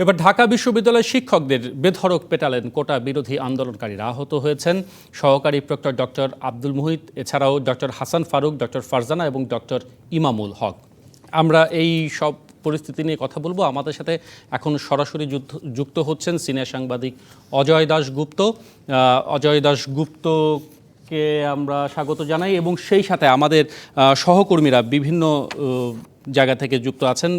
এবার ঢাকা বিশ্ববিদ্যালয়ের শিক্ষকদের বেধড়ক পেটালেন কোটা বিরোধী আন্দোলনকারীরা। আহত হয়েছেন সহকারী প্রক্টর ডক্টর আব্দুল মুহিত, এছাড়াও ডক্টর হাসান ফারুক, ডক্টর ফারজানা এবং ডক্টর ইমামুল হক। আমরা এই সব পরিস্থিতি নিয়ে কথা বলবো। আমাদের সাথে এখন সরাসরি যুক্ত হচ্ছেন সিনিয়র সাংবাদিক অজয় দাশগুপ্ত। অজয় দাশগুপ্তকে আমরা স্বাগত জানাই এবং সেই সাথে আমাদের সহকর্মীরা বিভিন্ন জায়গা থেকে যুক্ত আছেন।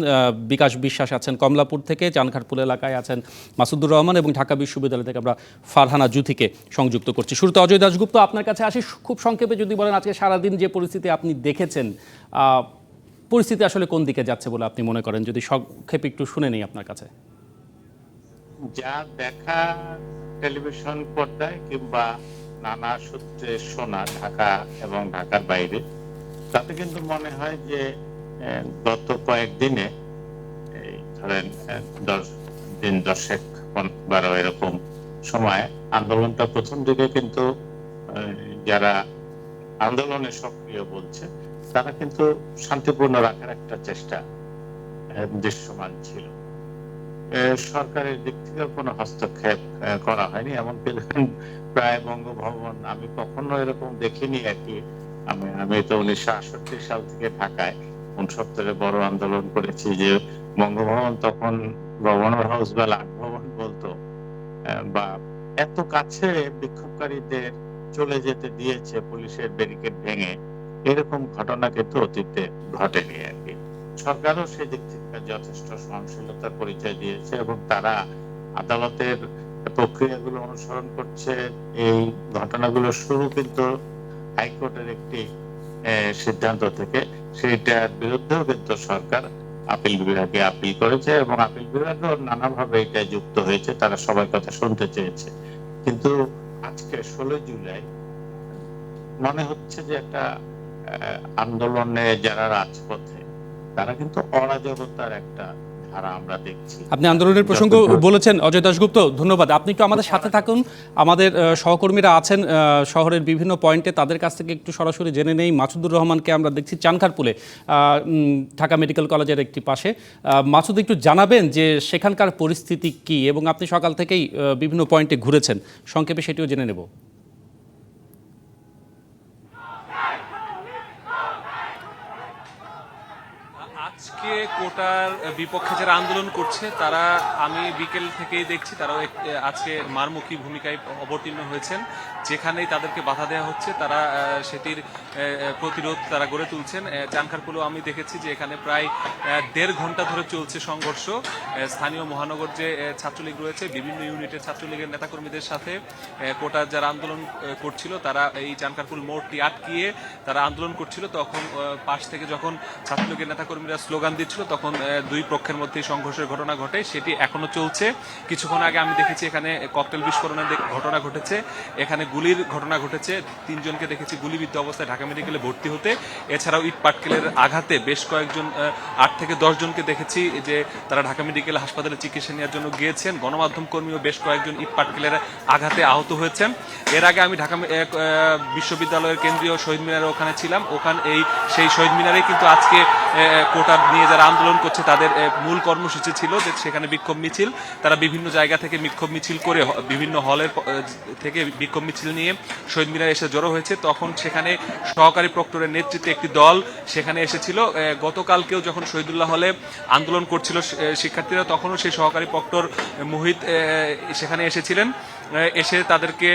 বিকাশ বিশ্বাস আছেন কমলাপুর থেকে, চানখারপুল এলাকায় আছেন মাসুদুর রহমান এবং ঢাকা বিশ্ববিদ্যালয় থেকে আমরা ফারহানা জুথিকে সংযুক্ত করছি। শুরুতে অজয় দাশগুপ্ত, আপনার কাছে আসি। খুব সংক্ষেপে যদি বলেন, আজকে সারাদিন যে পরিস্থিতি আপনি দেখেছেন, পরিস্থিতি আসলে কোন দিকে যাচ্ছে বলে আপনি মনে করেন? যদি সংক্ষেপে একটু শুনে নেই আপনার কাছে। যা দেখা টেলিভিশন পর্দায় কিংবা নানা সূত্রে শোনা ঢাকা এবং ঢাকার বাইরে, তাতে কিন্তু মনে হয় যে গত কয়েকদিনে ধরেন 10 দিন 10-12 এরকম সময় আন্দোলনটা প্রথম দিকে কিন্তু যারা আন্দোলনে সক্রিয় বলছে তারা কিন্তু শান্তিপূর্ণ রাখার একটা চেষ্টা দৃশ্যমান ছিল। সরকারের দিক থেকে কোনো হস্তক্ষেপ করা হয়নি। এমনকি প্রায় বঙ্গভবন আমি কখনো এরকম দেখিনি আর কি। আমি তো 1968 সাল থেকে ঢাকায় 69-এ বড় আন্দোলন করেছি, যে বঙ্গভবন তখন গভর্নর হাউস বা লাট ভবন বলতো, বা এত কাছে বিক্ষোভকারীদের চলে যেতে দিয়েছে পুলিশের ব্যারিকেড ভেঙে, এরকম ঘটনা কিন্তু অতীতে ঘটেনি আর কি। সরকারও সেই দিক থেকে যথেষ্ট সহনশীলতার পরিচয় দিয়েছে এবং তারা আদালতের প্রক্রিয়াগুলো অনুসরণ করছে। এই ঘটনাগুলো শুরু কিন্তু হাইকোর্টের একটি সিদ্ধান্ত থেকে, সেইটার বিরুদ্ধেও কিন্তু সরকার আপিল বিভাগে আপিল করেছে এবং আপিল বিভাগও নানাভাবে এটা যুক্ত হয়েছে, তারা সবার কথা শুনতে চেয়েছে। কিন্তু আজকে 16 জুলাই মনে হচ্ছে যে একটা আন্দোলনে যারা রাজপথে, তারা কিন্তু অরাজকতার একটা ধারা আমরা দেখছি। আপনি আন্দোলনের প্রসঙ্গ বলেছেন অজয় দাশগুপ্ত, ধন্যবাদ। আপনি একটু আমাদের সাথে থাকুন। আমাদের সহকর্মীরা আছেন শহরের বিভিন্ন পয়েন্টে, তাদের কাছ থেকে একটু সরাসরি জেনে নেই। মাসুদুর রহমানকে আমরা দেখছি চানখারপুলে, ঢাকা মেডিকেল কলেজের একটি পাশে। মাসুদ, একটু জানাবেন যে সেখানকার পরিস্থিতি কি, এবং আপনি সকাল থেকেই বিভিন্ন পয়েন্টে ঘুরেছেন, সংক্ষেপে সেটিও জেনে নেব। আজকে কোটার বিপক্ষে যারা আন্দোলন করছে তারা, আমি বিকেল থেকেই দেখছি তারাও আজকে মারমুখী ভূমিকায় অবতীর্ণ হয়েছেন। যেখানেই তাদেরকে বাধা দেওয়া হচ্ছে তারা সেটির প্রতিরোধ তারা গড়ে তুলছেন। চানখারপুলেও আমি দেখেছি যে এখানে প্রায় 1.5 ঘন্টা ধরে চলছে সংঘর্ষ। স্থানীয় মহানগর যে ছাত্রলীগ রয়েছে, বিভিন্ন ইউনিটের ছাত্রলীগের নেতাকর্মীদের সাথে কোটার যারা আন্দোলন করছিল তারা এই চানখারপুল মোড়টি আটকিয়ে তারা আন্দোলন করছিল। তখন পাশ থেকে যখন ছাত্রলীগের নেতাকর্মীরা স্লোগান দিচ্ছিল, তখন দুই পক্ষের মধ্যে সংঘর্ষের ঘটনা ঘটে। সেটি এখনো চলছে। কিছুক্ষণ আগে আমি দেখেছি এখানে ককটেল বিস্ফোরণের ঘটনা ঘটেছে, এখানে গুলির ঘটনা ঘটেছে। 3 জনকে দেখেছি গুলিবিদ্ধ অবস্থায় ঢাকা মেডিকেলে ভর্তি হতে। এছাড়াও ইট পাটকেলের আঘাতে বেশ কয়েকজন 8 থেকে 10 জনকে দেখেছি যে তারা ঢাকা মেডিকেল হাসপাতালে চিকিৎসা নেওয়ার জন্য গিয়েছেন। গণমাধ্যম কর্মীও বেশ কয়েকজন ইট পাটকেলের আঘাতে আহত হয়েছেন। এর আগে আমি ঢাকা বিশ্ববিদ্যালয়ের কেন্দ্রীয় শহীদ মিনারে ওখানে ছিলাম। সেই শহীদ মিনারে কিন্তু আজকে কোটা নিয়ে যারা আন্দোলন করছে তাদের মূল কর্মসূচি ছিল যে সেখানে বিক্ষোভ মিছিল। তারা বিভিন্ন জায়গা থেকে বিক্ষোভ মিছিল করে বিভিন্ন হলের থেকে বিক্ষোভ মিছিল নিয়ে শহীদ মিনারে এসে জড়ো হয়েছে। তখন সেখানে সহকারী প্রক্টরের নেতৃত্বে একটি দল সেখানে এসেছিল। গতকালকেও যখন শহীদুল্লাহ হলে আন্দোলন করছিল শিক্ষার্থীরা, তখনও সেই সহকারী প্রক্টর মুহিত সেখানে এসেছিলেন। এসে তাদেরকে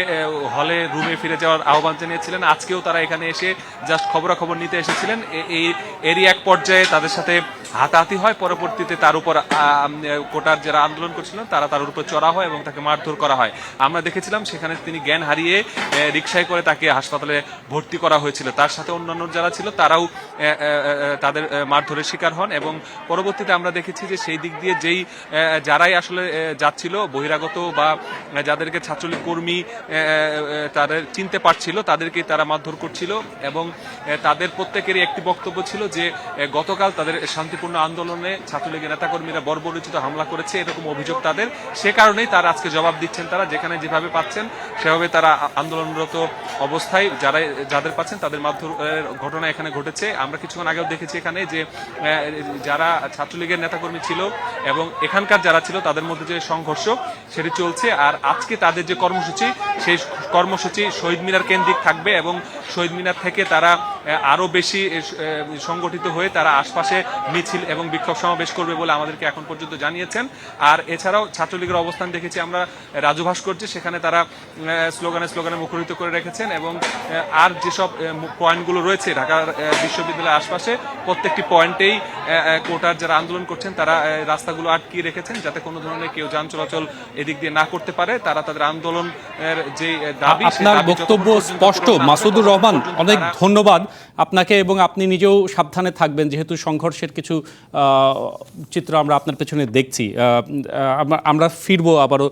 হলে রুমে ফিরে যাওয়ার আহ্বান জানিয়েছিলেন। আজকেও তারা এখানে এসে জাস্ট খবরাখবর নিতে এসেছিলেন। এরই এক পর্যায়ে তাদের সাথে হাতাহাতি হয়। পরবর্তীতে তার উপর কোটার যারা আন্দোলন করছিলেন তার উপর চড়া হয় এবং তাকে মারধর করা হয়। আমরা দেখেছিলাম সেখানে তিনি জ্ঞান হারিয়ে রিকশায় করে তাকে হাসপাতালে ভর্তি করা হয়েছিল। তার সাথে অন্যান্য যারা ছিল তারাও তাদের মারধরের শিকার হন। এবং পরবর্তীতে আমরা দেখেছি যে সেই দিক দিয়ে যারাই আসলে যাচ্ছিল বহিরাগত বা যাদেরকে ছাত্রলীগ কর্মী তাদের চিনতে পারছিল তাদেরকে তারা মারধর করছিল। এবং তাদের প্রত্যেকেরই একটি বক্তব্য ছিল যে গতকাল তাদের শান্তিপূর্ণ আন্দোলনে ছাত্রলীগের নেতাকর্মীরা বর্বরোচিত হামলা করেছে, এরকম অভিযোগ তাদের। সে কারণেই তারা আজকে জবাব দিচ্ছেন। তারা যেখানে যেভাবে পাচ্ছেন সেভাবে তারা আন্দোলনরত অবস্থায় যাদের পাচ্ছেন তাদের মাধ্যমে ঘটনা এখানে ঘটেছে। আমরা কিছুক্ষণ আগেও দেখেছি এখানে যে যারা ছাত্রলীগের নেতাকর্মী ছিল এবং এখানকার যারা ছিল তাদের মধ্যে যে সংঘর্ষ সেটি চলছে। আর আজকে তাদের যে কর্মসূচি, সেই কর্মসূচি শহীদ মিনার কেন্দ্রিক থাকবে এবং শহীদ মিনার থেকে তারা আরো বেশি সংগঠিত হয়ে তারা আশপাশে মিছিল এবং বিক্ষোভ সমাবেশ করবে বলে আমাদেরকে এখন পর্যন্ত জানিয়েছেন। আর এছাড়াও ছাত্রলীগের অবস্থান দেখেছি আমরা রাজু ভাস্কর্যে, সেখানে তারা স্লোগানে মুখরিত করে রেখেছেন এবং আর যেসব পয়েন্টগুলো রয়েছে ঢাকা বিশ্ববিদ্যালয়ের আশপাশে প্রত্যেকটি পয়েন্টেই কোটার যারা আন্দোলন করছেন তারা রাস্তাগুলো আটকিয়ে রেখেছেন যাতে কোনো ধরনের কেউ যান চলাচল এদিক দিয়ে না করতে পারে। তারা তাদের আন্দোলনের যে দাবি, আপনার বক্তব্য স্পষ্ট মাসুদুর রহমান, অনেক ধন্যবাদ আপনাকে। এবং আপনি নিজেও সাবধানে থাকবেন, যেহেতু সংঘর্ষের কিছু চিত্র আমরা আপনার পেছনে দেখছি। আমরা ফিরবো আবারও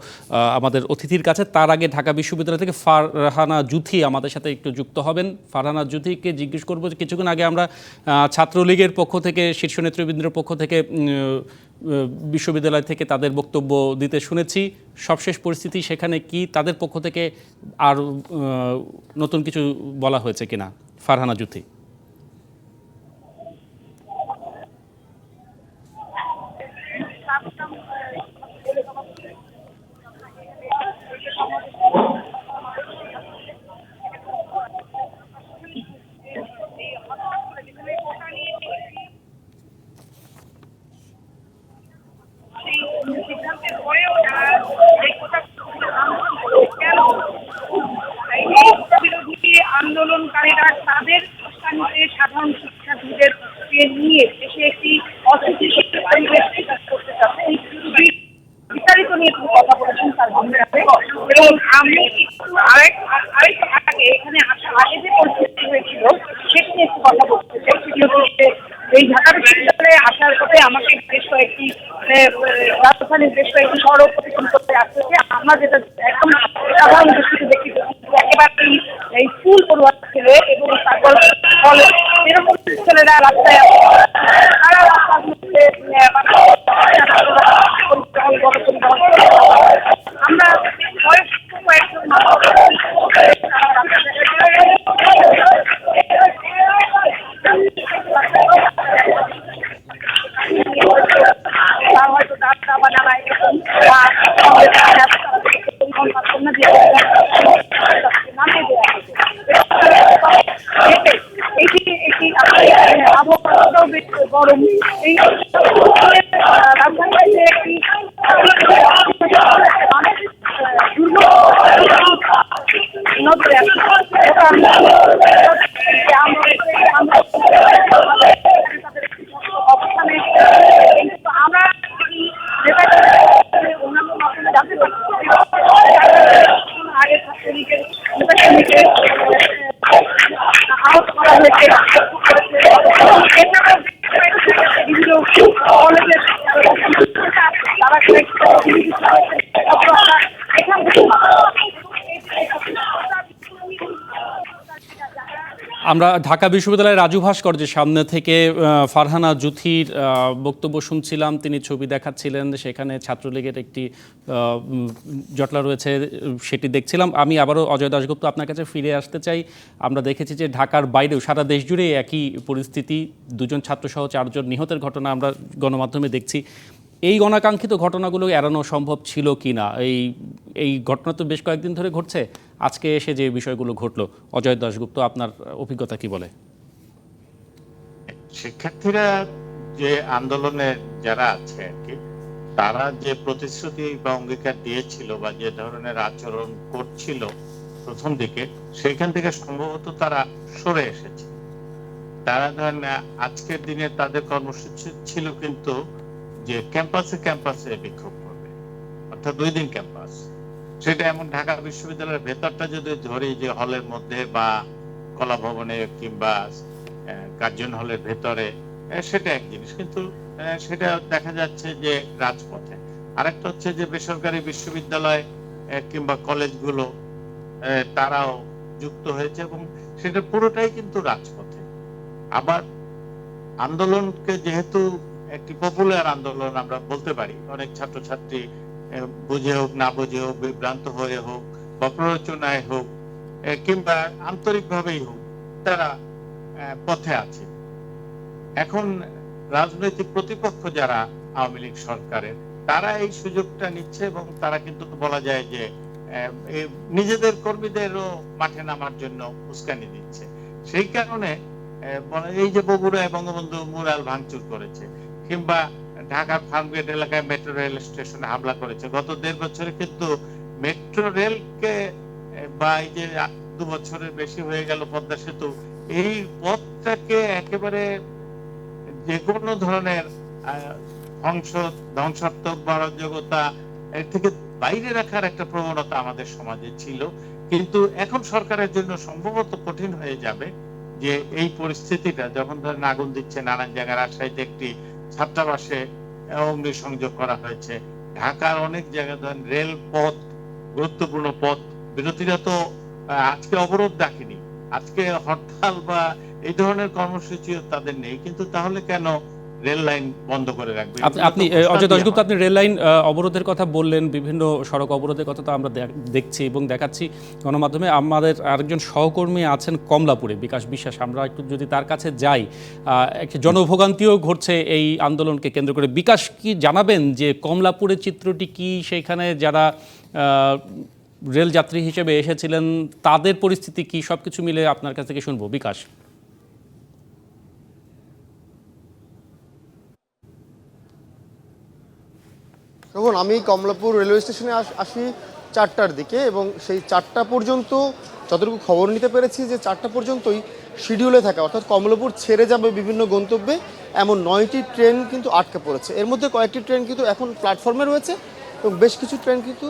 আমাদের অতিথির কাছে। তার আগে ঢাকা বিশ্ববিদ্যালয় থেকে ফারহানা জুথি আমাদের সাথে একটু যুক্ত হবেন। ফারহানা জুথিকে জিজ্ঞেস করবো যে কিছুক্ষণ আগে আমরা ছাত্রলীগের পক্ষ থেকে, শীর্ষ নেতৃবৃন্দের পক্ষ থেকে বিশ্ববিদ্যালয় থেকে তাদের বক্তব্য দিতে শুনেছি। সবশেষ পরিস্থিতি সেখানে কি, তাদের পক্ষ থেকে আর নতুন কিছু বলা হয়েছে কিনা? ফারহানা জুথি। আন্দোলনকারীরা তাদের স্থানীয় সাধারণ শিক্ষার্থীদেরকে নিয়ে দেশে একটি অস্থিতিশীল পরিবেশ করতে চাচ্ছে, বিস্তারিত নিয়ে তিনি কথা বলেছেন তার বন্ধুরাতে। এবং আমি একটু আরেকটু আগে এখানে আসার আগে যে পরিস্থিতি হয়েছিল সেটা নিয়ে একটু কথা বলতে চাই। সেটি হচ্ছে এই ঢাকা বিশ্ববিদ্যালয়ে আসার পথে আমাকে বেশ কয়েকটি রাজধানীর বেশ কয়েকটি সড়ক অতিক্রম করতে আসতেছে। আমরা যেটা একদম সাধারণ দৃষ্টিতে দেখি একেবারে এই ফুল পড়ুয়া ছেলে এবং তারপর এরকম ছেলেরা রাস্তায় তারা রাস্তার মধ্যে আমরা কয়েকজন তার হয়তো ডাক্তার বা নানা এরকম আবহাওয়াটাও বেশ গরম। এই রাজধানীতে একটি নজরে অবস্থানে আমরা অন্যান্য মাধ্যমে জানতে পারছি আগে ছাত্রলীগের নেতাকর্মীকে আহত করা হয়েছে। বিভিন্ন কলেজের তারা এখান থেকে আমরা ঢাকা বিশ্ববিদ্যালয়ের রাজু ভাস্কর্যের সামনে থেকে ফারহানা জুথির বক্তব্য শুনছিলাম। তিনি ছবি দেখাচ্ছিলেন, সেখানে ছাত্রলীগের একটি জটলা রয়েছে সেটি দেখছিলাম। আমি আবারও অজয় দাশগুপ্ত আপনার কাছে ফিরে আসতে চাই। আমরা দেখেছি যে ঢাকার বাইরেও সারা দেশ জুড়ে একই পরিস্থিতি, 2 জন ছাত্রসহ 4 জন নিহতের ঘটনা আমরা গণমাধ্যমে দেখছি। এই অনাকাঙ্ক্ষিত ঘটনাগুলো এড়ানো সম্ভব ছিল কি না? এই ঘটনা তো বেশ কয়েকদিন ধরে ঘটছে, আজকে এসে যে বিষয়গুলো ঘটলো, অজয় দাশগুপ্ত আপনার অভিজ্ঞতা কি বলে? শিক্ষার্থীরা যে আন্দোলনে যারা আছে আর কি, তারা যে প্রতিশ্রুতি বা অঙ্গীকার দিয়েছিল বা যে ধরনের আচরণ করছিল প্রথম দিকে, সেখান থেকে সম্ভবত তারা সরে এসেছে। তারা ধরেন আজকের দিনে তাদের কর্মসূচি ছিল কিন্তু যে ক্যাম্পাসে বিক্ষোভ করবে, অর্থাৎ 2 দিন ক্যাম্পাস। সেটা এমন ঢাকা বিশ্ববিদ্যালয়ের ভেতরটা যদি ধরি যে হলের মধ্যে বা কলা ভবনে কিংবা কার্জন হলের ভেতরে, সেটা এক জিনিস, কিন্তু সেটা দেখা যাচ্ছে যে রাজপথে। আরেকটা হচ্ছে যে বেসরকারি বিশ্ববিদ্যালয় কিংবা কলেজগুলো তারাও যুক্ত হয়েছে এবং সেটা পুরোটাই কিন্তু রাজপথে। আবার আন্দোলনকে যেহেতু একটি পপুলার আন্দোলন আমরা বলতে পারি, অনেক ছাত্রছাত্রী বুঝে হোক না বুঝে হোক, বিভ্রান্ত হয়ে হোক বা প্ররোচনায় হোক কিংবা আন্তরিকভাবেই হোক, তারা পথে আছে। এখন রাজনৈতিক প্রতিপক্ষ যারা আওয়ামী লীগ সরকারের, তারা এই সুযোগটা নিচ্ছে এবং তারা কিন্তু বলা যায় যে নিজেদের কর্মীদেরও মাঠে নামার জন্য উস্কানি দিচ্ছে। সেই কারণে এই যে বগুড়ায় বঙ্গবন্ধু মুরাল ভাঙচুর করেছে, কিংবা ঢাকার ফার্মগেট এলাকায় মেট্রো রেল স্টেশনে হামলা করেছে, গত 1.5 বছরে কিন্তু মেট্রো রেলকে বা এই যে 2 বছরের বেশি হয়ে গেল পদ্মা সেতু, এই পথটাকে একেবারে যে কোনো ধরনের ধ্বংসাত্মক বা অরাজকতা এর থেকে বাইরে রাখার একটা প্রবণতা আমাদের সমাজে ছিল। কিন্তু এখন সরকারের জন্য সম্ভবত কঠিন হয়ে যাবে যে এই পরিস্থিতিটা যখন ধরেন আগুন দিচ্ছে নানান জায়গায়, রাজশাহীতে একটি ছাত্রাবাসে অগ্নিসংযোগ করা হয়েছে, ঢাকার অনেক জায়গায় ধরেন রেল পথ, গুরুত্বপূর্ণ পথ, বিরোধীরা তো আজকে অবরোধ ডাকেনি, আজকে হরতাল বা এই ধরনের কর্মসূচিও তাদের নেই, কিন্তু তাহলে কেন রেল লাইন বন্ধ করে রাখবে? আপনি অজয় দাশগুপ্ত, আপনি রেল লাইন অবরোধের কথা বললেন, বিভিন্ন সড়ক অবরোধের কথা তো আমরা দেখছি এবং দেখাচ্ছি গণমাধ্যমে। আমাদের আরেকজন সহকর্মী আছেন কমলাপুরে, বিকাশ বিশ্বাস, আমরা একটু যদি তার কাছে যাই। একটি জনভোগান্তিও ঘটছে এই আন্দোলনকে কেন্দ্র করে। বিকাশ, কি জানাবেন যে কমলাপুরের চিত্রটি কি, সেইখানে যারা রেল যাত্রী হিসেবে এসেছিলেন তাদের পরিস্থিতি কি, সবকিছু মিলে আপনার কাছ থেকে শুনবো। বিকাশ। দেখুন, আমি কমলাপুর রেলওয়ে স্টেশনে আসি 4টার দিকে এবং সেই 4টা পর্যন্ত যতটুকু খবর নিতে পেরেছি যে 4টা পর্যন্তই শিডিউলে থাকা, অর্থাৎ কমলাপুর ছেড়ে যাবে বিভিন্ন গন্তব্যে এমন 9টি ট্রেন কিন্তু আটকে পড়েছে। এর মধ্যে কয়েকটি ট্রেন কিন্তু এখন প্ল্যাটফর্মে রয়েছে এবং বেশ কিছু ট্রেন কিন্তু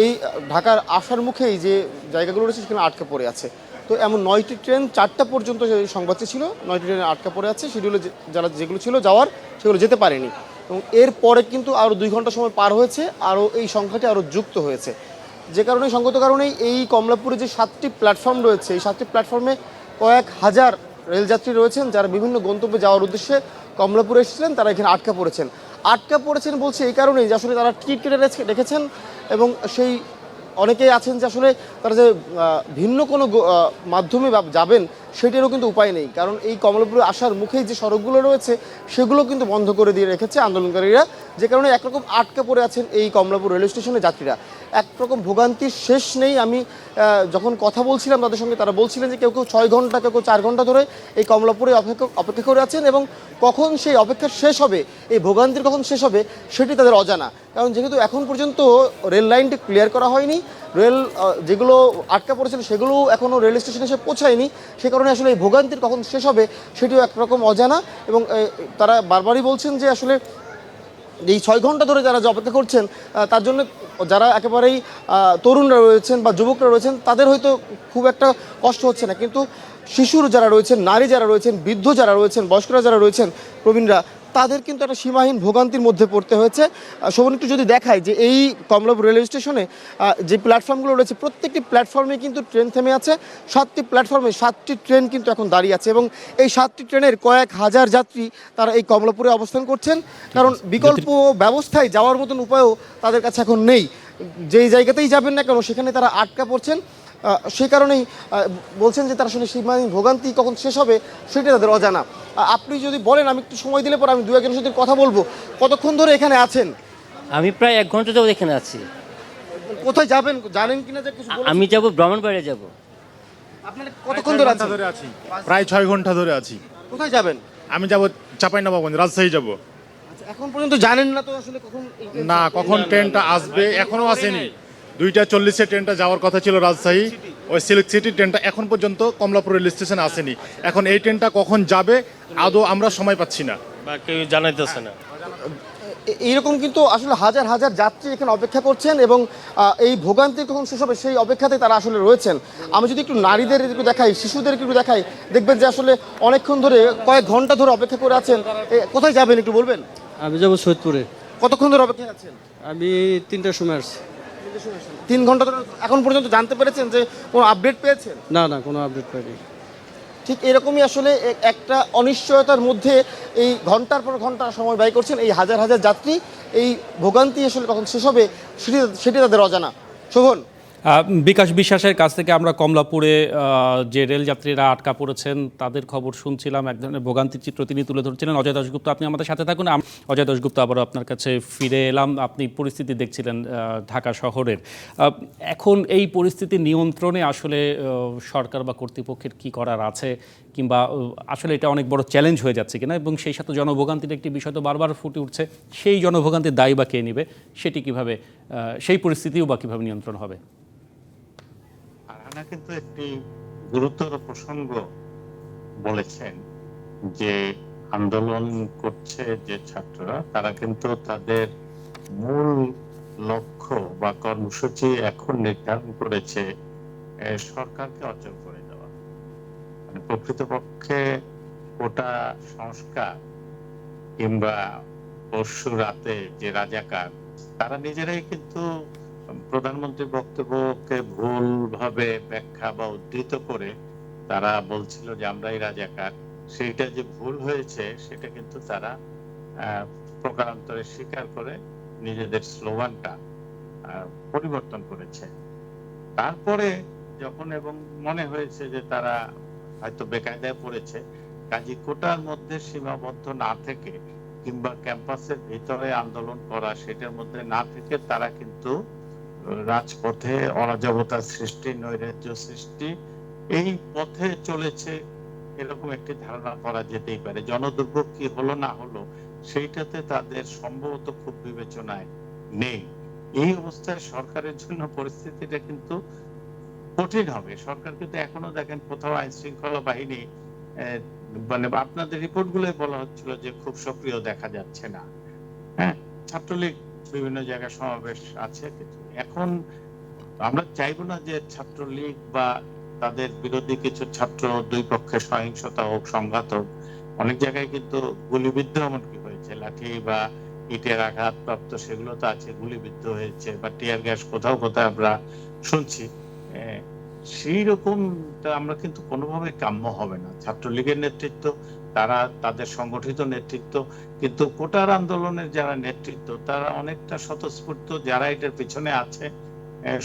এই ঢাকার আসার মুখেই যে জায়গাগুলো রয়েছে সেখানে আটকে পড়ে আছে। তো এমন 9টি ট্রেন 4টা পর্যন্ত সংবাদটি ছিল, 9টি ট্রেন আটকে পড়ে আছে, শিডিউলে যেগুলো ছিল যাওয়ার সেগুলো যেতে পারেনি। এবং এরপরে কিন্তু আরও 2 ঘন্টা সময় পার হয়েছে, আরও এই সংখ্যাটি আরও যুক্ত হয়েছে। যে কারণে সঙ্গত কারণেই এই কমলাপুরে যে 7টি প্ল্যাটফর্ম রয়েছে, এই 7টি প্ল্যাটফর্মে কয়েক হাজার রেলযাত্রী রয়েছেন যারা বিভিন্ন গন্তব্যে যাওয়ার উদ্দেশ্যে কমলাপুরে এসেছিলেন, তারা এখানে আটকা পড়েছেন বলছে এই কারণেই যে আসলে তারা টিকিট কেটে রেখেছেন এবং সেই অনেকেই আছেন যে আসলে তারা যে ভিন্ন কোনো মাধ্যমে যাবেন সেটিরও কিন্তু উপায় নেই, কারণ এই কমলাপুরে আসার মুখেই যে সড়কগুলো রয়েছে সেগুলো কিন্তু বন্ধ করে দিয়ে রেখেছে আন্দোলনকারীরা। যে কারণে একরকম আটকা পড়ে আছেন এই কমলাপুর রেলওয়ে স্টেশনে যাত্রীরা, একরকম ভোগান্তির শেষ নেই। আমি যখন কথা বলছিলাম তাদের সঙ্গে, তারা বলছিলেন যে কেউ 6 ঘন্টা, কেউ 4 ঘন্টা ধরে এই কমলাপুরে অপেক্ষা করে আছেন এবং কখন সেই অপেক্ষা শেষ হবে, এই ভোগান্তির কখন শেষ হবে সেটি তাদের অজানা। কারণ যেহেতু এখন পর্যন্ত রেল লাইনটি ক্লিয়ার করা হয়নি, রেল যেগুলো আটকা পড়েছিল সেগুলো এখনও রেল স্টেশনে এসে পৌঁছায়নি, সে কারণে আসলে এই ভোগান্তির কখন শেষ হবে সেটিও একরকম অজানা। এবং তারা বারবারই বলছেন যে আসলে এই 6 ঘন্টা ধরে যারা যে অপেক্ষা করছেন তার জন্য যারা একেবারেই তরুণরা রয়েছেন বা যুবকরা রয়েছেন তাদের হয়তো খুব একটা কষ্ট হচ্ছে না, কিন্তু শিশুর যারা রয়েছেন, নারী যারা রয়েছেন, বৃদ্ধ যারা রয়েছেন, বয়স্করা যারা রয়েছেন, প্রবীণরা, তাদের কিন্তু একটা সীমাহীন ভোগান্তির মধ্যে পড়তে হয়েছে। শোভন, একটু যদি দেখাই যে এই কমলাপুর রেলওয়ে স্টেশনে যে প্ল্যাটফর্মগুলো রয়েছে প্রত্যেকটি প্ল্যাটফর্মে কিন্তু ট্রেন থেমে আছে। 7টি প্ল্যাটফর্মে 7টি ট্রেন কিন্তু এখন দাঁড়িয়ে আছে এবং এই 7টি ট্রেনের কয়েক হাজার যাত্রী তারা এই কমলাপুরে অবস্থান করছেন, কারণ বিকল্প ব্যবস্থায় যাওয়ার মতন উপায়ও তাদের কাছে এখন নেই। যেই জায়গাতেই যাবেন না কেন সেখানে তারা আটকা পড়ছেন। সেই কারণেই বলছেন যে তার আসলে সীমাহীন ভোগান্তি কখন শেষ হবে সেটা তাদের অজানা। আপনি যদি বলেন, আমি একটু সময় দিলে পরে আমি 2-1 সাথে কথা বলবো। কতক্ষণ ধরে এখানে আছেন? আমি প্রায় 1 ঘন্টা যাবত এখানে আছি। কোথায় যাবেন জানেন কিনা? যে কিছু আমি যাব ব্রাহ্মণবাড়িয়া যাব। আপনারা কতক্ষণ ধরে আছেন? প্রায় 6 ঘন্টা ধরে আছি। কোথায় যাবেন? আমি যাব চাঁপাইনবাবগঞ্জ, রাজশাহী যাব। আচ্ছা, এখন পর্যন্ত জানেন না তো আসলে কখন না, কখন ট্রেনটা আসবে এখনো আসেনি। 2:40 ট্রেনটা যাওয়ার কথা ছিল রাজশাহী, ওই সিল্ক সিটি ট্রেনটা এখন পর্যন্ত কমলাপুর রেল স্টেশনে আসেনি। এখন এই ট্রেনটা কখন যাবে আদৌ আমরা সময় পাচ্ছি না বা কেউ জানাইতেছে না। এইরকম কিন্তু আসলে হাজার হাজার যাত্রী এখানে অপেক্ষা করছেন এবং এই ভোগান্তি কখন শেষ হবে সেই অপেক্ষাতে তারা আসলে রয়েছেন। আমি যদি একটু নারীদের একটু দেখাই, শিশুদের একটু দেখাই, দেখবেন যে আসলে অনেকক্ষণ ধরে কয়েক ঘন্টা ধরে অপেক্ষা করে আছেন। কোথায় যাবেন একটু বলবেন? আমি যাবো সৈয়দপুরে। কতক্ষণ ধরে অপেক্ষা আছেন? আমি 3টার সময় আসছি। 3 ঘন্টা ধরে এখন পর্যন্ত জানতে পেরেছেন যে কোনো আপডেট পেয়েছেন? না, কোনো আপডেট পাইনি। ঠিক এরকমই আসলে একটা অনিশ্চয়তার মধ্যে এই ঘন্টার পর ঘন্টা সময় ব্যয় করছেন এই হাজার হাজার যাত্রী। এই ভোগান্তি আসলে কখন শেষ হবে সেটি তাদের অজানা। শোভন, বিকাশ বিশ্বাসের কাছ থেকে আমরা কমলাপুরে যে রেলযাত্রীরা আটকা পড়েছেন তাদের খবর শুনছিলাম, এক ধরনের ভোগান্তির চিত্র তিনি তুলে ধরছিলেন। অজয় দাশগুপ্ত, আপনি আমাদের সাথে থাকুন। অজয় দাশগুপ্ত, আবারও আপনার কাছে ফিরে এলাম। আপনি পরিস্থিতি দেখছিলেন ঢাকা শহরের। এখন এই পরিস্থিতি নিয়ন্ত্রণে আসলে সরকার বা কর্তৃপক্ষের কি করার আছে, কিংবা আসলে এটা অনেক বড় চ্যালেঞ্জ হয়ে যাচ্ছে কিনা, এবং সেই সাথে জনভোগান্তির একটি বিষয় তো বারবার ফুটে উঠছে, সেই জনভোগান্তির দায়ী বা কে নেবে, সেটি কিভাবে, সেই পরিস্থিতিও বা কীভাবে নিয়ন্ত্রণ হবে? ফারহানা কিন্তু একটি গুরুতর প্রসঙ্গ বলেছেন যে আন্দোলন করছে যে ছাত্ররা, তারা কিন্তু তাদের মূল লক্ষ্য বা কর্মসূচি এখন নির্ধারণ করেছে সরকারকে অচল করে দেওয়া। মানে প্রকৃতপক্ষে কোটা সংস্কার কিংবা পরশু রাতে যে রাজাকার, তারা নিজেরাই কিন্তু প্রধানমন্ত্রীর বক্তব্যকে ভুলভাবে ব্যাখ্যা বা উদ্ধৃত করে তারা বলছিল যে আমরাই রাজাকার। সেইটা যে ভুল হয়েছে সেটা কিন্তু তারা প্রকারান্তরে স্বীকার করে নিজেদের স্লোগানটা পরিবর্তন করেছে। তারপরে যখন এবং মনে হয়েছে যে তারা হয়তো বেকায়দায় পড়েছে, কাজী কোটার মধ্যে সীমাবদ্ধ না থেকে কিংবা ক্যাম্পাসের ভিতরে আন্দোলন করা সেটার মধ্যে না থেকে তারা কিন্তু রাজপথে অরাজকতা সৃষ্টি, নৈরাজ্য সৃষ্টি, এই পথে চলেছে, এরকম একটি ধারণা করা যেতেই পারে। জনদুর্ভোগ কি হলো না হলো সেইটাতে তাদের সম্ভবত খুব বিবেচনায় নেই। এই অবস্থায় সরকারের জন্য পরিস্থিতিটা কিন্তু কঠিন হবে। সরকার কিন্তু এখনো দেখেন কোথাও আইন শৃঙ্খলা বাহিনী মানে আপনাদের রিপোর্ট গুলোই বলা হচ্ছিল যে খুব সক্রিয় দেখা যাচ্ছে না। হ্যাঁ, ছাত্রলীগ বিভিন্ন জায়গায় সমাবেশ আছে, কিন্তু এখন আমরা চাইবো না যে ছাত্রলীগ বা তাদের বিরোধী কিছু ছাত্র দুই পক্ষে সহিংসতা হোক, সংঘাত হোক। অনেক জায়গায় কিন্তু গুলিবিদ্ধ এমনকি হয়েছে, লাঠি বা ইটের আঘাত প্রাপ্ত সেগুলো তো আছে, গুলিবিদ্ধ হয়েছে বা টিয়ার গ্যাস কোথাও কোথাও আমরা শুনছি। সেই রকমটা আমরা কিন্তু কোনোভাবে কাম্য হবে না। ছাত্রলীগের নেতৃত্ব, তারা তাদের সংগঠিত নেতৃত্ব, কিন্তু কোটার আন্দোলনের যারা নেতৃত্ব তারা অনেকটা স্বতঃস্ফূর্ত, যারা এটার পিছনে আছে।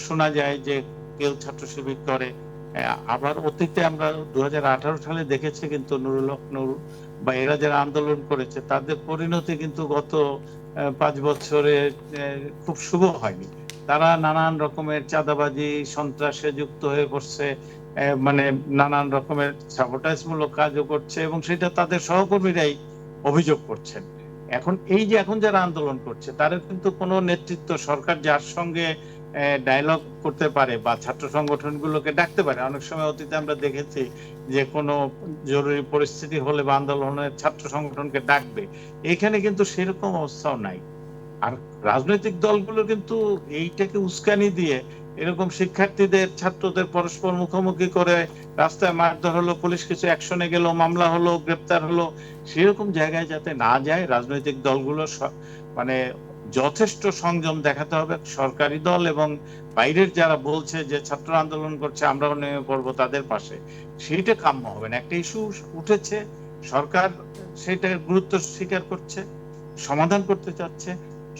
শোনা যায় যে কেউ ছাত্র শিবির করে। আবার অতীতে আমরা 2018 সালে দেখেছি কিন্তু নুরুল হক নুর বা এরা যারা আন্দোলন করেছে তাদের পরিণতি কিন্তু গত 5 বছরে খুব শুভ হয়নি। তারা নানান রকমের চাঁদাবাজি, সন্ত্রাসে যুক্ত হয়ে পড়ছে, মানে নানান রকমের সাবোটাইজমূলক কাজও করছে, এবং সেটা তাদের সহকর্মীরাই অভিযোগ করছেন। এখন এই যে এখন যারা আন্দোলন করছে তারা কিন্তু কোনো নেতৃত্ব, সরকার যার সঙ্গে ডায়লগ করতে পারে বা ছাত্র সংগঠনগুলোকে ডাকতে পারে। অনেক সময় অতীতে আমরা দেখেছি যে কোনো জরুরি পরিস্থিতি হলে বা আন্দোলনের ছাত্র সংগঠনকে ডাকবে, এখানে কিন্তু সেরকম অবস্থাও নাই। আর রাজনৈতিক দলগুলো কিন্তু এইটাকে উস্কানি দিয়ে এরকম শিক্ষার্থীদের, ছাত্রদের পরস্পর মুখোমুখি করে রাস্তায় মারধর হলো, পুলিশ কিছু অ্যাকশনে গেল, মামলা হলো, গ্রেপ্তার হলো, সেরকম জায়গায় যাতে না যায় রাজনৈতিক দলগুলো মানে যথেষ্ট সংযম দেখাতে হবে। সরকারি দল এবং বাইরের যারা বলছে যে ছাত্র আন্দোলন করছে আমরাও নেমে পড়বো তাদের পাশে, সেইটা কাম্য হবে না। একটা ইস্যু উঠেছে, সরকার সেটার গুরুত্ব স্বীকার করছে, সমাধান করতে চাচ্ছে,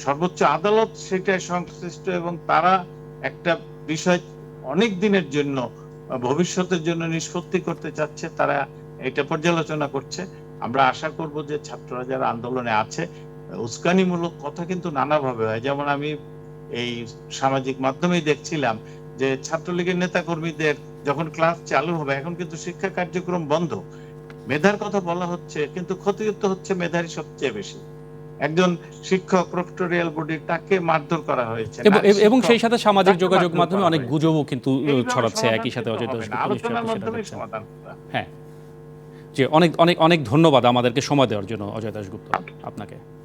সর্বোচ্চ আদালত সেটাই সংশ্লিষ্ট, এবং তারা একটা বিষয় অনেক দিনের জন্য, ভবিষ্যতের জন্য নিষ্পত্তি করতে চাচ্ছে, তারা এটা পর্যালোচনা করছে। আমরা আশা করব যে ছাত্ররা যারা আন্দোলনে আছে, উস্কানিমূলক কথা কিন্তু নানাভাবে হয়। যেমন আমি এই সামাজিক মাধ্যমেই দেখছিলাম যে ছাত্রলীগের নেতা কর্মীদের যখন ক্লাস চালু হবে, এখন কিন্তু শিক্ষা কার্যক্রম বন্ধ, মেধার কথা বলা হচ্ছে, কিন্তু ক্ষতি হচ্ছে মেধারই সবচেয়ে বেশি। একজন শিক্ষক প্রক্টোরিয়াল বডি, তাকে মারধর করা হয়েছে, এবং সেই সাথে সামাজিক যোগাযোগ মাধ্যমে অনেক গুজবও কিন্তু ছড়াচ্ছে একই সাথে। অজয় দাশগুপ্ত, আলোচনার মাধ্যমে সমাধান। হ্যাঁ, জি, অনেক অনেক অনেক ধন্যবাদ আমাদেরকে সময় দেওয়ার জন্য অজয় দাশগুপ্ত, আপনাকে।